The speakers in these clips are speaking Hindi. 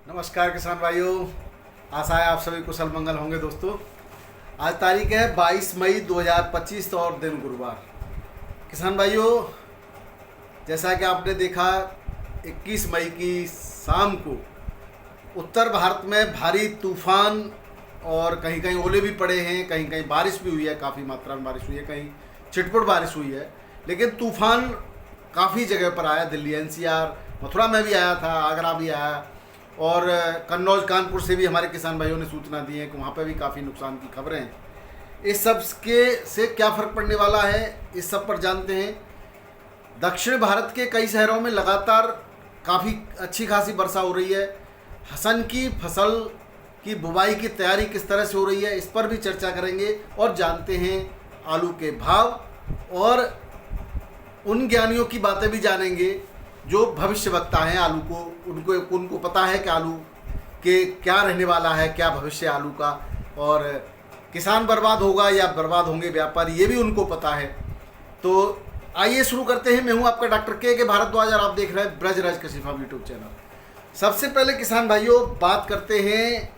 नमस्कार किसान भाइयों, आशा है आप सभी कुशल मंगल होंगे। दोस्तों, आज तारीख है 22 मई 2025 और दिन गुरुवार। किसान भाइयों, जैसा कि आपने देखा 21 मई की शाम को उत्तर भारत में भारी तूफान और कहीं कहीं ओले भी पड़े हैं, कहीं कहीं बारिश भी हुई है, काफ़ी मात्रा में बारिश हुई है, कहीं छिटपुट बारिश हुई है। लेकिन तूफान काफ़ी जगह पर आया, दिल्ली एनसीआर मथुरा में भी आया था, आगरा भी आया और कन्नौज कानपुर से भी हमारे किसान भाइयों ने सूचना दी है कि वहाँ पर भी काफ़ी नुकसान की खबरें हैं। इस सब के से क्या फ़र्क पड़ने वाला है, इस सब पर जानते हैं। दक्षिण भारत के कई शहरों में लगातार काफ़ी अच्छी खासी वर्षा हो रही है। हसन की फसल की बुवाई की तैयारी किस तरह से हो रही है, इस पर भी चर्चा करेंगे और जानते हैं आलू के भाव और उन ज्ञानियों की बातें भी जानेंगे जो भविष्य वक्ता हैं आलू को, उनको पता है कि आलू के क्या रहने वाला है, क्या भविष्य आलू का, और किसान बर्बाद होगा या बर्बाद होंगे व्यापारी, ये भी उनको पता है। तो आइए शुरू करते हैं। मैं हूं आपका डॉक्टर के भारद्वाज और आप देख रहे हैं ब्रजराज कृषि फार्म यूट्यूब चैनल। सबसे पहले किसान भाइयों बात करते हैं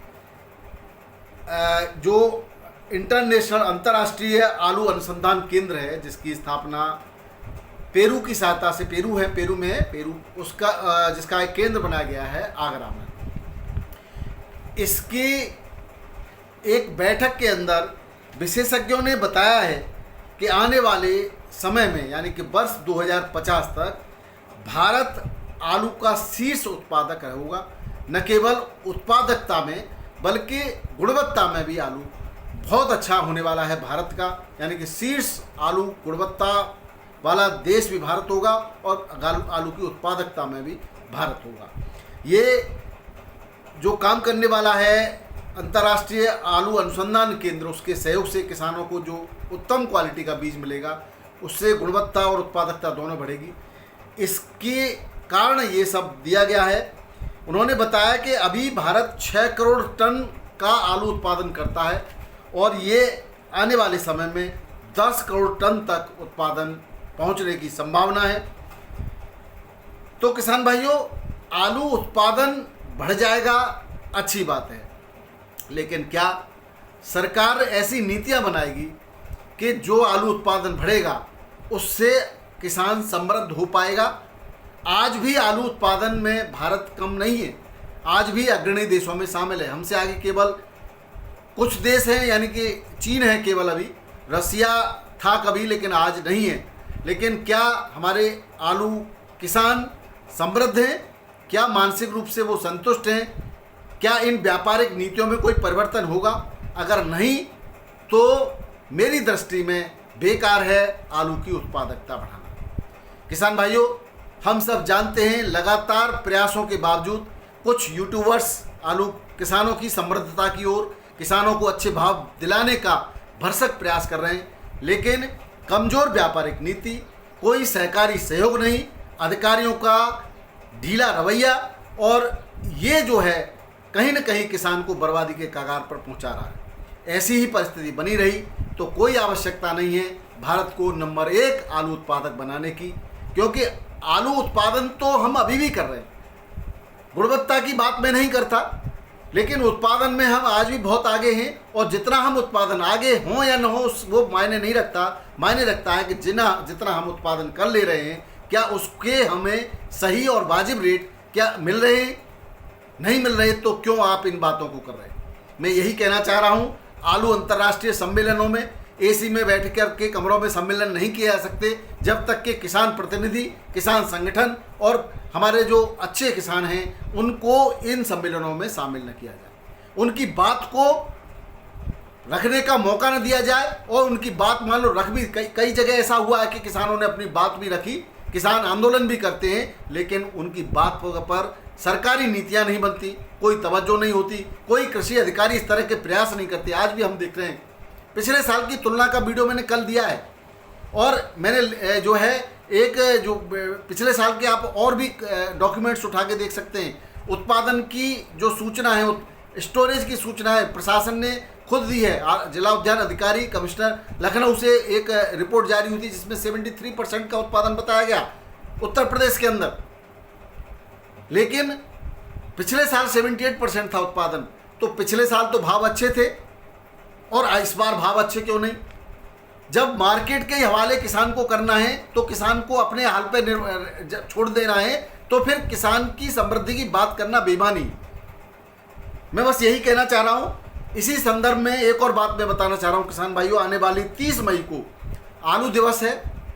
जो इंटरनेशनल अंतर्राष्ट्रीय आलू अनुसंधान केंद्र है, जिसकी स्थापना पेरू की सहायता से, पेरू उसका जिसका एक केंद्र बनाया गया है आगरा में। इसकी एक बैठक के अंदर विशेषज्ञों ने बताया है कि आने वाले समय में यानी कि वर्ष 2050 तक भारत आलू का शीर्ष उत्पादक होगा। न केवल उत्पादकता में बल्कि गुणवत्ता में भी आलू बहुत अच्छा होने वाला है भारत का, यानी कि शीर्ष आलू गुणवत्ता वाला देश भी भारत होगा और आलू की उत्पादकता में भी भारत होगा। ये जो काम करने वाला है अंतर्राष्ट्रीय आलू अनुसंधान केंद्र, उसके सहयोग से किसानों को जो उत्तम क्वालिटी का बीज मिलेगा, उससे गुणवत्ता और उत्पादकता दोनों बढ़ेगी। इसके कारण ये सब दिया गया है। उन्होंने बताया कि अभी भारत 6 करोड़ टन का आलू उत्पादन करता है और ये आने वाले समय में 10 करोड़ टन तक उत्पादन पहुंचने की संभावना है। तो किसान भाइयों, आलू उत्पादन बढ़ जाएगा, अच्छी बात है, लेकिन क्या सरकार ऐसी नीतियां बनाएगी कि जो आलू उत्पादन बढ़ेगा उससे किसान समृद्ध हो पाएगा? आज भी आलू उत्पादन में भारत कम नहीं है, आज भी अग्रणी देशों में शामिल है। हमसे आगे केवल कुछ देश हैं, यानी कि चीन है केवल, अभी रसिया था कभी लेकिन आज नहीं है। लेकिन क्या हमारे आलू किसान समृद्ध हैं? क्या मानसिक रूप से वो संतुष्ट हैं? क्या इन व्यापारिक नीतियों में कोई परिवर्तन होगा? अगर नहीं तो मेरी दृष्टि में बेकार है आलू की उत्पादकता बढ़ाना। किसान भाइयों, हम सब जानते हैं लगातार प्रयासों के बावजूद कुछ यूट्यूबर्स आलू किसानों की समृद्धता की ओर, किसानों को अच्छे भाव दिलाने का भरसक प्रयास कर रहे हैं, लेकिन कमज़ोर व्यापारिक नीति, कोई सहकारी सहयोग नहीं, अधिकारियों का ढीला रवैया, और ये जो है कहीं न कहीं किसान को बर्बादी के कगार पर पहुंचा रहा है। ऐसी ही परिस्थिति बनी रही तो कोई आवश्यकता नहीं है भारत को नंबर 1 आलू उत्पादक बनाने की, क्योंकि आलू उत्पादन तो हम अभी भी कर रहे हैं। गुणवत्ता की बात मैं नहीं करता, लेकिन उत्पादन में हम आज भी बहुत आगे हैं। और जितना हम उत्पादन आगे हों या न हो वो मायने नहीं रखता, मायने रखता है कि जितना हम उत्पादन कर ले रहे हैं क्या उसके हमें सही और वाजिब रेट क्या मिल रहे हैं। नहीं मिल रहे तो क्यों आप इन बातों को कर रहे हैं? मैं यही कहना चाह रहा हूँ। आलू अंतर्राष्ट्रीय सम्मेलनों में एसी में बैठ कर के कमरों में सम्मेलन नहीं किए जा सकते जब तक कि किसान प्रतिनिधि, किसान संगठन और हमारे जो अच्छे किसान हैं उनको इन सम्मेलनों में शामिल न किया जाए, उनकी बात को रखने का मौका न दिया जाए। और उनकी बात मान लो रख भी, कई जगह ऐसा हुआ है कि किसानों ने अपनी बात भी रखी, किसान आंदोलन भी करते हैं, लेकिन उनकी बात पर सरकारी नीतियां नहीं बनती, कोई तवज्जो नहीं होती, कोई कृषि अधिकारी इस तरह के प्रयास नहीं करते। आज भी हम देख रहे हैं, पिछले साल की तुलना का वीडियो मैंने कल दिया है, और मैंने जो है एक जो पिछले साल के आप और भी डॉक्यूमेंट्स उठा के देख सकते हैं। उत्पादन की जो सूचना है, स्टोरेज की सूचना है, प्रशासन ने खुद दी है। जिला उद्यान अधिकारी कमिश्नर लखनऊ से एक रिपोर्ट जारी हुई थी जिसमें 73% का उत्पादन बताया गया उत्तर प्रदेश के अंदर। लेकिन पिछले साल 78% था उत्पादन, तो पिछले साल तो भाव अच्छे थे और इस बार भाव अच्छे क्यों नहीं? जब मार्केट के हवाले किसान को करना है तो किसान को अपने हाल पे छोड़ देना है, तो फिर किसान की समृद्धि की बात करना बेईमानी। मैं बस यही कहना चाह रहा हूँ। इसी संदर्भ में एक और बात मैं बताना चाह रहा हूँ किसान भाइयों, आने वाली 30 मई को आलू दिवस है,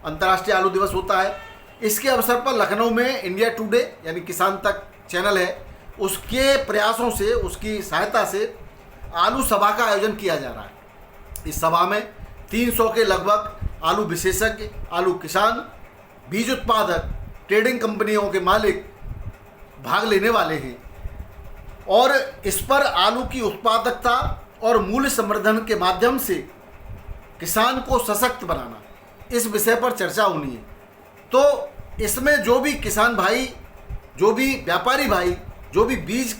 अंतर्राष्ट्रीय आलू दिवस होता है। इसके अवसर पर लखनऊ में इंडिया टुडे यानी किसान तक चैनल है, उसके प्रयासों से, उसकी सहायता से आलू सभा का आयोजन किया जा रहा है। इस सभा में 300 के लगभग आलू विशेषज्ञ, आलू किसान, बीज उत्पादक, ट्रेडिंग कंपनियों के मालिक भाग लेने वाले हैं और इस पर आलू की उत्पादकता और मूल्य संवर्धन के माध्यम से किसान को सशक्त बनाना, इस विषय पर चर्चा होनी है। तो इसमें जो भी किसान भाई, जो भी व्यापारी भाई, जो भी बीज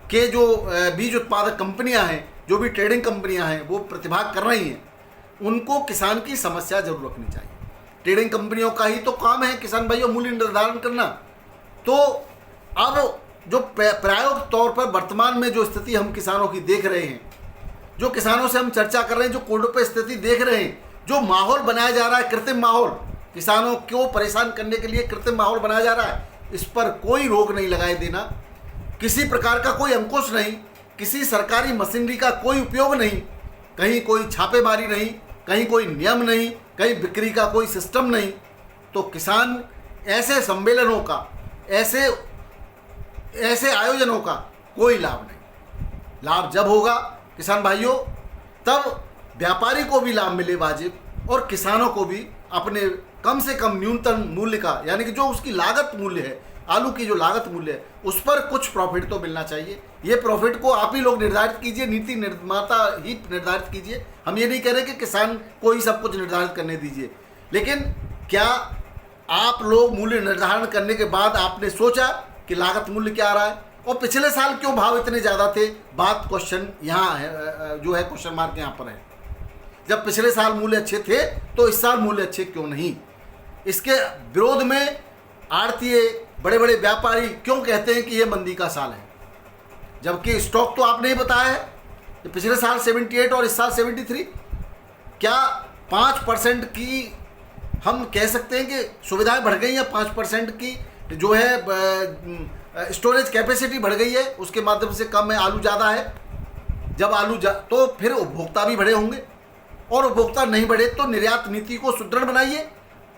के जो बीज उत्पादक कंपनियां हैं, जो भी ट्रेडिंग कंपनियां हैं, वो प्रतिभाग कर रही हैं, उनको किसान की समस्या जरूर रखनी चाहिए। ट्रेडिंग कंपनियों का ही तो काम है किसान भाइयों मूल्य निर्धारण करना। तो अब जो प्रायोगिक तौर पर वर्तमान में जो स्थिति हम किसानों की देख रहे हैं, जो किसानों से हम चर्चा कर रहे हैं, जो कोर्टों पे स्थिति देख रहे हैं, जो माहौल बनाया जा रहा है, कृत्रिम माहौल, किसानों को परेशान करने के लिए कृत्रिम माहौल बनाया जा रहा है, इस पर कोई रोक नहीं लगाए देना, किसी प्रकार का कोई अंकुश नहीं, किसी सरकारी मशीनरी का कोई उपयोग नहीं, कहीं कोई छापेमारी नहीं, कहीं कोई नियम नहीं, कहीं बिक्री का कोई सिस्टम नहीं। तो किसान ऐसे सम्मेलनों का, ऐसे आयोजनों का कोई लाभ नहीं। लाभ जब होगा किसान भाइयों, तब व्यापारी को भी लाभ मिले वाजिब और किसानों को भी अपने कम से कम न्यूनतम मूल्य का, यानी कि जो उसकी लागत मूल्य है, आलू की जो लागत मूल्य है, उस पर कुछ प्रॉफिट तो मिलना चाहिए। ये प्रॉफिट को आप ही लोग निर्धारित कीजिए, नीति निर्माता ही निर्धारित कीजिए। हम ये नहीं कह रहे कि किसान को ही सब कुछ निर्धारित करने दीजिए, लेकिन क्या आप लोग मूल्य निर्धारण करने के बाद आपने सोचा कि लागत मूल्य क्या आ रहा है और पिछले साल क्यों भाव इतने ज़्यादा थे? बात क्वेश्चन यहाँ है, जो है क्वेश्चन मार्क यहाँ पर है। जब पिछले साल मूल्य अच्छे थे तो इस साल मूल्य अच्छे क्यों नहीं? इसके विरोध में आड़तीय, बड़े बड़े व्यापारी क्यों कहते हैं कि ये मंदी का साल है, जबकि स्टॉक तो आपने ही बताया है कि पिछले साल 78 और इस साल 73। क्या 5% की हम कह सकते हैं कि सुविधाएं बढ़ गई हैं? 5% की जो है स्टोरेज कैपेसिटी बढ़ गई है, उसके माध्यम से कम है, आलू ज़्यादा है। जब आलू तो फिर उपभोक्ता भी बढ़े होंगे, और उपभोक्ता नहीं बढ़े तो निर्यात नीति को सुदृढ़ बनाइए,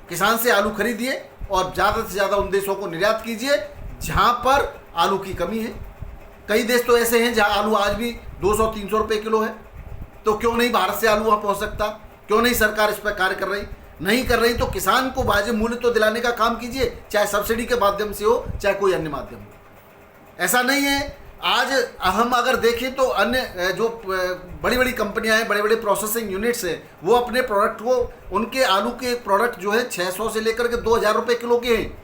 किसान से आलू खरीदिए और ज़्यादा से ज़्यादा उन देशों को निर्यात कीजिए जहाँ पर आलू की कमी है। कई देश तो ऐसे हैं जहाँ आलू आज भी 200-300 रुपये किलो है, तो क्यों नहीं भारत से आलू वहाँ पहुँच सकता? क्यों नहीं सरकार इस पर कार्य कर रही? नहीं कर रही तो किसान को वाजिब मूल्य तो दिलाने का काम कीजिए, चाहे सब्सिडी के माध्यम से हो, चाहे कोई अन्य माध्यम हो। ऐसा नहीं है, आज हम अगर देखें तो अन्य जो बड़ी बड़ी कंपनियां हैं, बड़े बड़े प्रोसेसिंग यूनिट्स हैं, वो अपने प्रोडक्ट को, उनके आलू के एक प्रोडक्ट जो है 600 से लेकर के 2000 रुपये किलो के हैं,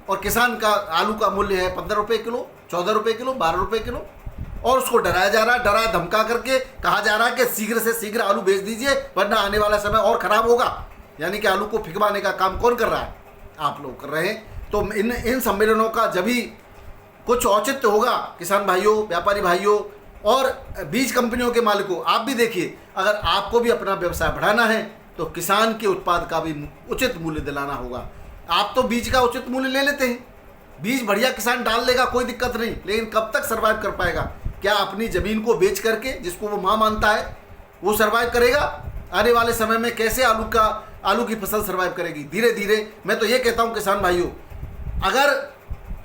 और किसान का आलू का मूल्य है 15 रुपये किलो, 14 रुपये किलो, 12 रुपये किलो, और उसको डराया जा रहा है, डरा धमका करके कहा जा रहा है कि शीघ्र से शीघ्र आलू बेच दीजिए वरना आने वाला समय और ख़राब होगा। यानी कि आलू को फिकवाने का काम कौन कर रहा है? आप लोग कर रहे हैं। तो इन सम्मेलनों का जब भी कुछ औचित्य होगा किसान भाइयों, व्यापारी भाइयों और बीज कंपनियों के मालिकों, आप भी देखिए, अगर आपको भी अपना व्यवसाय बढ़ाना है तो किसान के उत्पाद का भी उचित मूल्य दिलाना होगा। आप तो बीज का उचित मूल्य ले लेते हैं, बीज बढ़िया किसान डाल लेगा, कोई दिक्कत नहीं, लेकिन कब तक सर्वाइव कर पाएगा? क्या अपनी ज़मीन को बेच करके, जिसको वो माँ मानता है, वो सर्वाइव करेगा? आने वाले समय में कैसे आलू की फसल सर्वाइव करेगी? धीरे धीरे। मैं तो ये कहता हूँ किसान भाइयों, अगर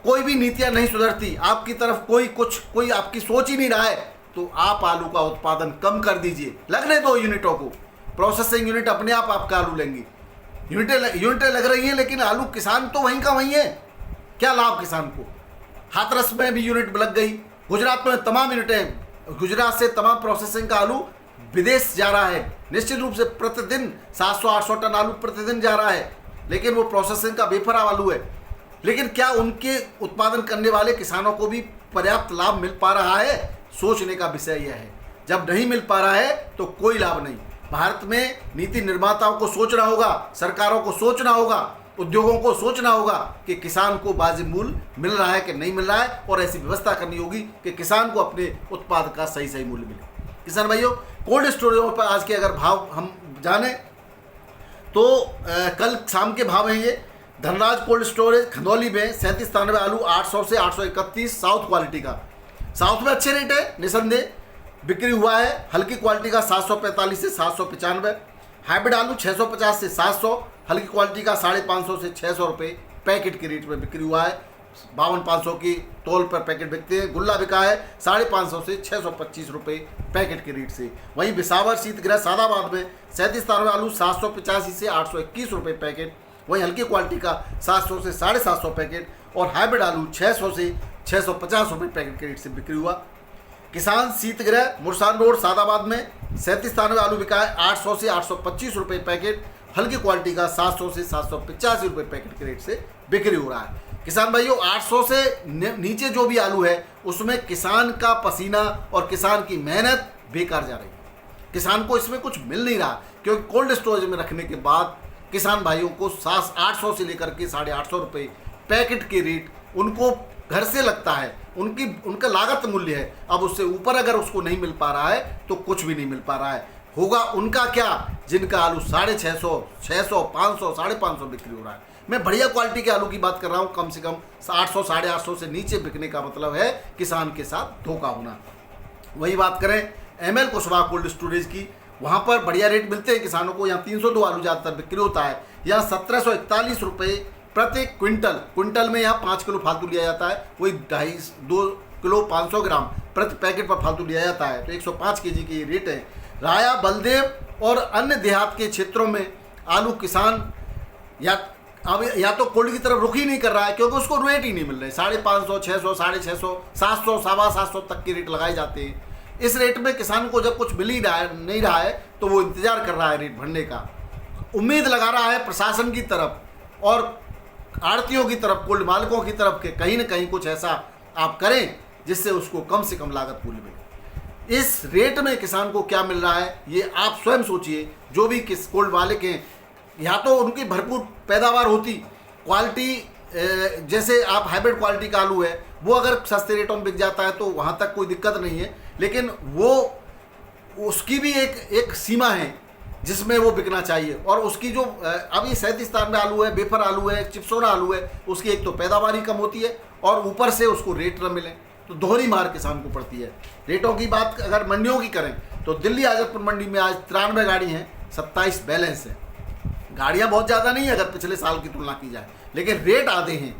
कोई भी नीतियाँ नहीं सुधरती, आपकी तरफ कोई आपकी सोच ही नहीं रहा है, तो आप आलू का उत्पादन कम कर दीजिए, लगने दो यूनिटों को। प्रोसेसिंग यूनिट अपने आप आपका आलू लेंगी, यूनिटें लग रही हैं, लेकिन आलू किसान तो वहीं का वहीं है। क्या लाभ किसान को? हाथरस में भी यूनिट लग गई, गुजरात में तमाम यूनिटें, गुजरात से तमाम प्रोसेसिंग का आलू विदेश जा रहा है। निश्चित रूप से प्रतिदिन 700-800 टन आलू प्रतिदिन जा रहा है, लेकिन वो प्रोसेसिंग का बेफरा आलू है। लेकिन क्या उनके उत्पादन करने वाले किसानों को भी पर्याप्त लाभ मिल पा रहा है? सोचने का विषय यह है। जब नहीं मिल पा रहा है तो कोई लाभ नहीं। भारत में नीति निर्माताओं को सोचना होगा, सरकारों को सोचना होगा उद्योगों को सोचना होगा कि किसान को वाजिब मूल्य मिल रहा है कि नहीं मिल रहा है, और ऐसी व्यवस्था करनी होगी कि किसान को अपने उत्पाद का सही सही मूल्य मिले। किसान भाइयों, कोल्ड स्टोरेजों पर आज के अगर भाव हम जाने तो कल शाम के भाव हैं ये। धनराज कोल्ड स्टोरेज खंदौली में 3793 आलू 800 से 831 साउथ क्वालिटी का। साउथ में अच्छे रेट है निसंदेह, बिक्री हुआ है। हल्की क्वालिटी का 745 से 795, हाइब्रिड आलू 650 से 700, हल्की क्वालिटी का 550 से 600 रुपये पैकेट के रेट में बिक्री हुआ है। 52,500 की तौल पर पैकेट बिकते हैं। गुल्ला बिका है 550 से 625 रुपये पैकेट के रेट से। वहीं बिसावर शीतगृह सादाबाद में 3793 आलू 785 से 821 रुपये पैकेट। वहीं हल्की क्वालिटी का 700 से 750 पैकेट, और हाइब्रिड आलू 600 से 650 रुपये पैकेट के रेट से बिक्री हुआ। किसान शीतगृह मुरसान रोड सादाबाद में 3793 आलू बिका है 800 से 825 रुपये पैकेट। हल्की क्वालिटी का 700 से 785 रुपये पैकेट के रेट से बिक्री हो रहा है। किसान भाइयों, 800 से नीचे जो भी आलू है उसमें किसान का पसीना और किसान की मेहनत बेकार जा रही है। किसान को इसमें कुछ मिल नहीं रहा, क्योंकि कोल्ड स्टोरेज में रखने के बाद किसान भाइयों को 800 से लेकर के 850 रुपये पैकेट के रेट उनको घर से लगता है, उनका लागत मूल्य है। अब उससे ऊपर अगर उसको नहीं मिल पा रहा है तो कुछ भी नहीं मिल पा रहा है। होगा उनका क्या, जिनका आलू 650, 600, 500, 550 बिक्री हो रहा है। मैं बढ़िया क्वालिटी के आलू की बात कर रहा हूँ। कम से कम 800, 850 से नीचे बिकने का मतलब है किसान के साथ धोखा होना। वही बात करें ML कुशवाहा कोल्ड स्टोरेज की, वहाँ पर बढ़िया रेट मिलते हैं किसानों को। यहाँ 302 आलू ज़्यादातर बिक्री होता है। यहाँ 1741 रुपये प्रति क्विंटल में यहाँ 5 किलो फालतू लिया जाता है। वही 2 किलो 500 ग्राम प्रति पैकेट पर फालतू लिया जाता है। तो 105 kg के रेट है। राया, बलदेव और अन्य देहात के क्षेत्रों में आलू किसान या तो कोल्ड की तरफ रुख ही नहीं कर रहा है, क्योंकि उसको रेट ही नहीं मिल रहे। 550, 600, 650, 700, 750 तक के रेट लगाए जाते हैं। इस रेट में किसान को जब कुछ मिल ही नहीं रहा है तो वो इंतजार कर रहा है रेट बढ़ने का। उम्मीद लगा रहा है प्रशासन की तरफ और आड़तियों की तरफ, कोल्ड मालिकों की तरफ के कहीं ना कहीं कुछ ऐसा आप करें जिससे उसको कम से कम लागत मूल्य मिले। इस रेट में किसान को क्या मिल रहा है ये आप स्वयं सोचिए। जो भी कोल्ड मालिक हैं, या तो उनकी भरपूर पैदावार होती, क्वालिटी जैसे आप हाइब्रिड क्वालिटी का आलू है वो अगर सस्ते रेटों में बिक जाता है तो वहाँ तक कोई दिक्कत नहीं है, लेकिन वो उसकी भी एक सीमा है जिसमें वो बिकना चाहिए। और उसकी जो अब ये 3793 आलू है, बेफर आलू है, चिप्सोना आलू है, उसकी एक तो पैदावार ही कम होती है और ऊपर से उसको रेट न मिले तो दोहरी मार किसान को पड़ती है। रेटों की बात अगर मंडियों की करें तो दिल्ली आजमपुर मंडी में आज 93 गाड़ी हैं, 27 बैलेंस है। गाड़ियाँ बहुत ज़्यादा नहीं है अगर पिछले साल की तुलना की जाए, लेकिन रेट आधे हैं।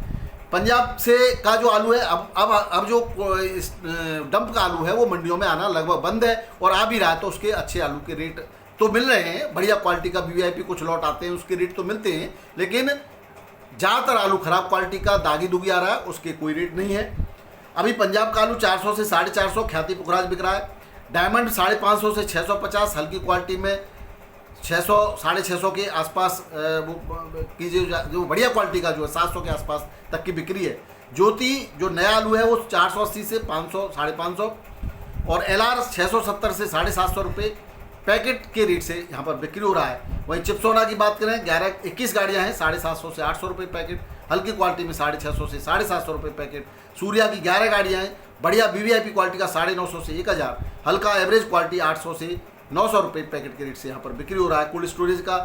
पंजाब से का जो आलू है अब जो डंप का आलू है वो मंडियों में आना लगभग बंद है, और आ भी रहा है तो उसके अच्छे आलू के रेट तो मिल रहे हैं। बढ़िया क्वालिटी का VVIP कुछ लॉट आते हैं उसके रेट तो मिलते हैं, लेकिन ज़्यादातर आलू ख़राब क्वालिटी का दागी दुगी आ रहा है, उसके कोई रेट नहीं है। अभी पंजाब का आलू 400 से 450 ख्याति पुखराज बिक रहा है। डायमंड 550 से 650, हल्की क्वालिटी में 600, 650 के आसपास की जो बढ़िया क्वालिटी का जो है 700 के आसपास तक की बिक्री है। ज्योति जो नया आलू है वो 480 से 500, 550, और LR 670 से 750 रुपये पैकेट के रेट से यहाँ पर बिक्री हो रहा है। वहीं चिप्सोना की बात करें 21 गाड़ियाँ हैं, 750 से 800 रुपये पैकेट। हल्की क्वालिटी में 650 से 750 रुपये पैकेट। सूर्या की 11 गाड़ियाँ हैं, बढ़िया VVIP क्वालिटी का 950 से 1000, हल्का एवरेज क्वालिटी 800 से 900 रुपये पैकेट के रेट से यहाँ पर बिक्री हो रहा है। कोल्ड स्टोरेज का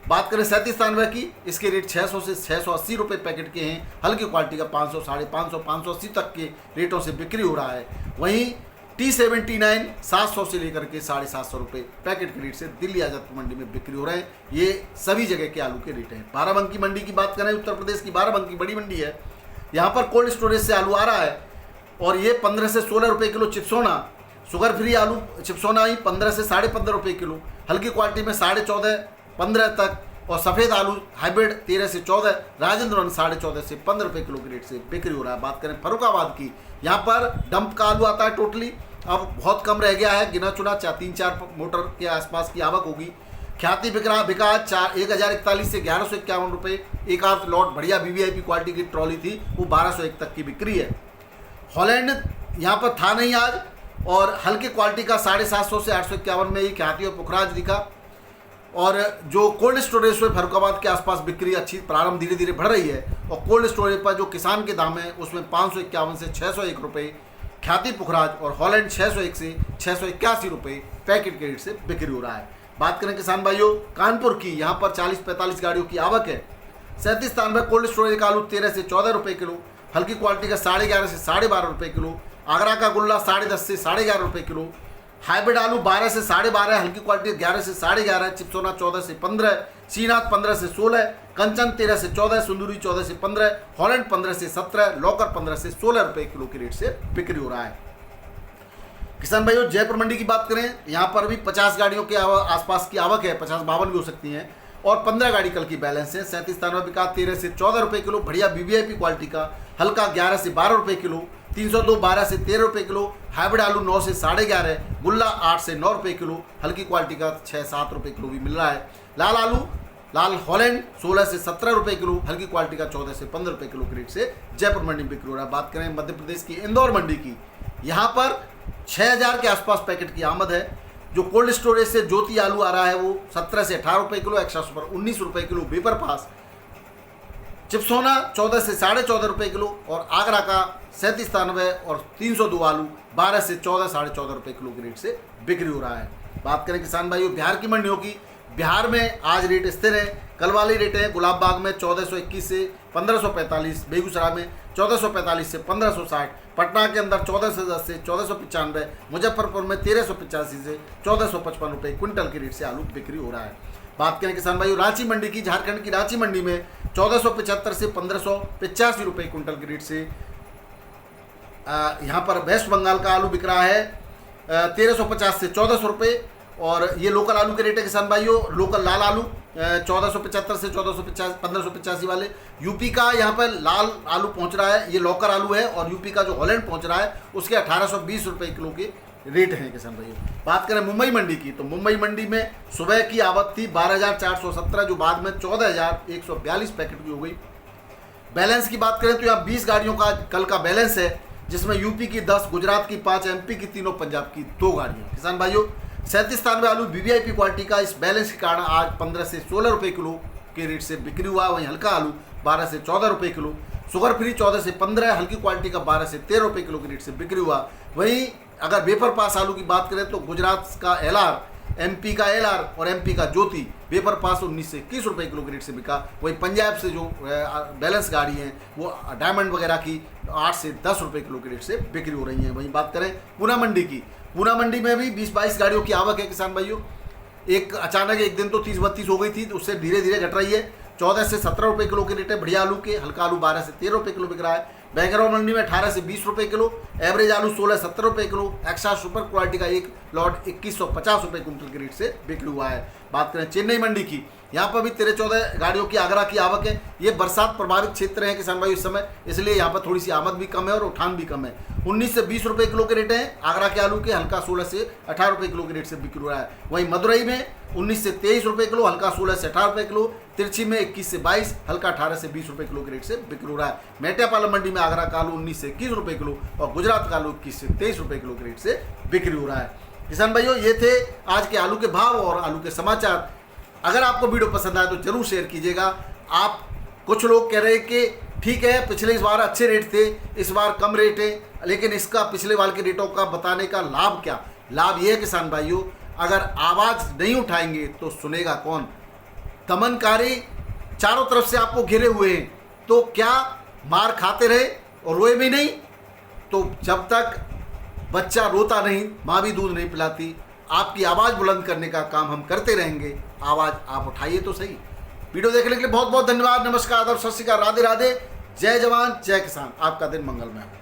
बात करें 3793 की, इसके रेट 600 से 680 रुपये पैकेट के हैं। हल्की क्वालिटी का 500, 550, 580 तक के रेटों से बिक्री हो रहा है। वहीं T79 700 से लेकर के 750 रुपये पैकेट के रेट से दिल्ली आजादपुर मंडी में बिक्री हो रहे हैं। ये सभी जगह के आलू के रेट हैं। बाराबंकी मंडी की बात करें, उत्तर प्रदेश की बाराबंकी बड़ी मंडी है, यहाँ पर कोल्ड स्टोरेज से आलू आ रहा है और ये 15 से 16 रुपये किलो चिप्सोना, शुगर फ्री आलू चिप्सोना ही 15 से 15.5 रुपये किलो, हल्की क्वालिटी में 14.5, 15 तक, और सफ़ेद आलू हाइब्रिड 13 से 14, राजेंद्र 14.5 से 15 रुपये किलो के रेट से बिक्री हो रहा है। बात करें फर्रुखाबाद की, यहाँ पर डंप का आलू आता है टोटली, अब बहुत कम रह गया है, गिना चुना 3-4 मोटर के आसपास की आवक होगी। ख्याति बिका 1041 से 1151 रुपये। एक आध लॉट बढ़िया VVIP क्वालिटी की ट्रॉली थी वो 1201 तक की बिक्री है। हॉलैंड यहाँ पर था नहीं आज, और हल्की क्वालिटी का 750 से 851 में ही ख्याति और पुखराज दिखा। और जो कोल्ड स्टोरेज में फर्रुखाबाद के आसपास बिक्री अच्छी प्रारंभ धीरे धीरे बढ़ रही है और कोल्ड स्टोरेज पर जो किसान के दाम है उसमें 551 से 601 रुपये ख्याति पुखराज और हॉलैंड 601 से 681 रुपये पैकेट के रेट से बिक्री हो रहा है। बात करें किसान भाइयों कानपुर की, यहाँ पर 40-45 गाड़ियों की आवक है। 37 स्थान पर कोल्ड स्टोरेज का आलू 13 से 14 रुपये किलो, हल्की क्वालिटी का 11.5 से 12.5 रुपये किलो, आगरा का गुल्ला 10.5 से 11.5 रुपये किलो, हाइब्रिड आलू 12 से 12.5, हल्की क्वालिटी 11 से 11.5, चिपसोना 14 से 15, सीनाथ 15 से 16, कंचन 13 से 14, सुंदूरी 14 से 15, हॉलैंड 15 से 17, लौकर 15 से 16 रुपये किलो के रेट से बिक्री हो रहा है। किसान भाइयों जयपुर मंडी की बात करें, यहाँ पर भी 50 गाड़ियों के आसपास की आवक है, 50-52 भी हो सकती हैं और 15 गाड़ी कल की बैलेंस है। 37 स्थान पर बिका 13 से 14 रुपये किलो, बढ़िया वीवीआईपी क्वालिटी का हल्का 11 से 12 रुपये किलो, 302 12 से 13 रुपये किलो, हाइब्रिड आलू 9 से 11.5, गुल्ला 8 से 9 रुपये किलो, हल्की क्वालिटी का 6-7 रुपये किलो भी मिल रहा है। लाल आलू लाल हॉलैंड 16 से 17 रुपये किलो, हल्की क्वालिटी का 14 से 15 रुपये किलो के रेट से जयपुर मंडी में बिक्री हो रहा है। बात करें मध्य प्रदेश की इंदौर मंडी की, यहाँ पर 6000 के आसपास पैकेट की आमद है। जो कोल्ड स्टोरेज से ज्योति आलू आ रहा है वो 17 से 18 रुपये किलो, एक्स्ट्रा सुपर 19 रुपये किलो, बेपर पास चिपसोना 14 से 14.5 रुपये किलो और आगरा का 37 स्थानवे और 302 आलू 12 से 14 14.5 रुपये किलो के रेट से बिक्री हो रहा है। बात करें किसान भाइयों बिहार की मंडियों की, बिहार में आज रेट स्थिर है। कल वाली रेट है गुलाब बाग में 1421 से 1545, बेगूसराय में 1445 से 1560, पटना के अंदर 14 से 10 से 1495, मुजफ्फरपुर में 1385 से 1455 रुपये क्विंटल के रेट से आलू बिक्री हो रहा है। बात करें किसान भाइयों रांची मंडी की, झारखंड की रांची मंडी में 1475 से 1585 रुपये क्विंटल के रेट से यहाँ पर वेस्ट बंगाल का आलू बिक रहा है 1350 से 1400 रुपये और ये लोकल आलू के रेट है किसान भाइयों। लोकल लाल आलू 1475 से 1450 1585 वाले, यूपी का यहाँ पर लाल आलू पहुँच रहा है, ये लोकल आलू है और यूपी का जो हॉलैंड पहुँच रहा है उसके 1820 रुपये किलो के रेट हैं किसान भाइयों। बात करें मुंबई मंडी की, तो मुंबई मंडी में सुबह की आवक थी 12,417 जो बाद में 14,142 पैकेट की हो गई। बैलेंस की बात करें तो यहाँ 20 गाड़ियों का कल का बैलेंस है, जिसमें यूपी की 10, गुजरात की 5, एमपी की 3 और पंजाब की 2 गाड़ियाँ। किसान भाइयों 37 स्थान में आलू वीवीआईपी क्वालिटी का इस बैलेंस के कारण आज 15 से 16 रुपये किलो के रेट से बिक्री हुआ। वहीं हल्का आलू 12 से 14 रुपये किलो, शुगर फ्री 14 से 15, हल्की क्वालिटी का 12 से 13 रुपये किलो के रेट से बिक्री हुआ। वहीं अगर वेपर पास आलू की बात करें तो गुजरात का एलआर, एमपी का एलआर और एमपी का ज्योति वेपर पास 19 से 21 रुपये किलो के रेट से बिका। वहीं पंजाब से जो बैलेंस गाड़ी हैं वो डायमंड वगैरह की 8 से 10 रुपये किलो के रेट से बिक्री हो रही हैं। वहीं बात करें पूना मंडी की, पूना मंडी में भी 20-22 गाड़ियों की आवक है किसान भाइयों। एक अचानक एक दिन तो 30-32 हो गई थी, तो उससे धीरे धीरे घट रही है। 14 से 17 रुपये किलो के रेट है बढ़िया आलू के, हल्का आलू 12 से 13 रुपये किलो बिक रहा है। बैंगलोर मंडी में 18 से 20 रुपये किलो, एवरेज आलू 16-17 रुपये किलो, एक्स्ट्रा सुपर क्वालिटी का एक लॉट 2150 रुपये कुंटल के रेट से बिक्री हुआ है। बात करें चेन्नई मंडी की, यहाँ पर भी 13-14 गाड़ियों की आगरा की आवक है। ये बरसात प्रभावित क्षेत्र है किसान भाई इस समय, इसलिए यहाँ पर थोड़ी सी आमद भी कम है और उठान भी कम है। 19 से 20 रुपये किलो के रेट हैं आगरा के आलू के, हल्का 16 से 18 रुपये किलो के रेट से बिक्री हो रहा है। वहीं मदुरई में 19 से 23 रुपये किलो, हल्का 16 से 18 रुपये किलो, तिरछी में 21 से 22, हल्का 18 से 20 रुपये किलो के रेट से बिक्री हो रहा है। मेटियापालम मंडी में आगरा का आलू 19 से 21 रुपये किलो और गुजरात का आलू 21 से 23 रुपये किलो के रेट से बिक्री हो रहा है। किसान भाइयों ये थे आज के आलू के भाव और आलू के समाचार। अगर आपको वीडियो पसंद आए तो जरूर शेयर कीजिएगा। आप कुछ लोग कह रहे हैं कि ठीक है पिछले इस बार अच्छे रेट थे, इस बार कम रेट है, लेकिन इसका पिछले बार के रेटों का बताने का लाभ क्या? लाभ ये है किसान भाइयों, अगर आवाज़ नहीं उठाएंगे तो सुनेगा कौन? दमनकारी चारों तरफ से आपको घिरे हुए हैं, तो क्या मार खाते रहे और रोए भी नहीं? तो जब तक बच्चा रोता नहीं, माँ भी दूध नहीं पिलाती। आपकी आवाज़ बुलंद करने का काम हम करते रहेंगे, आवाज़ आप उठाइए तो सही। वीडियो देखने के लिए बहुत बहुत धन्यवाद। नमस्कार, आदर, सत श्री अकाल, राधे राधे, जय जवान जय किसान। आपका दिन मंगलमय हो।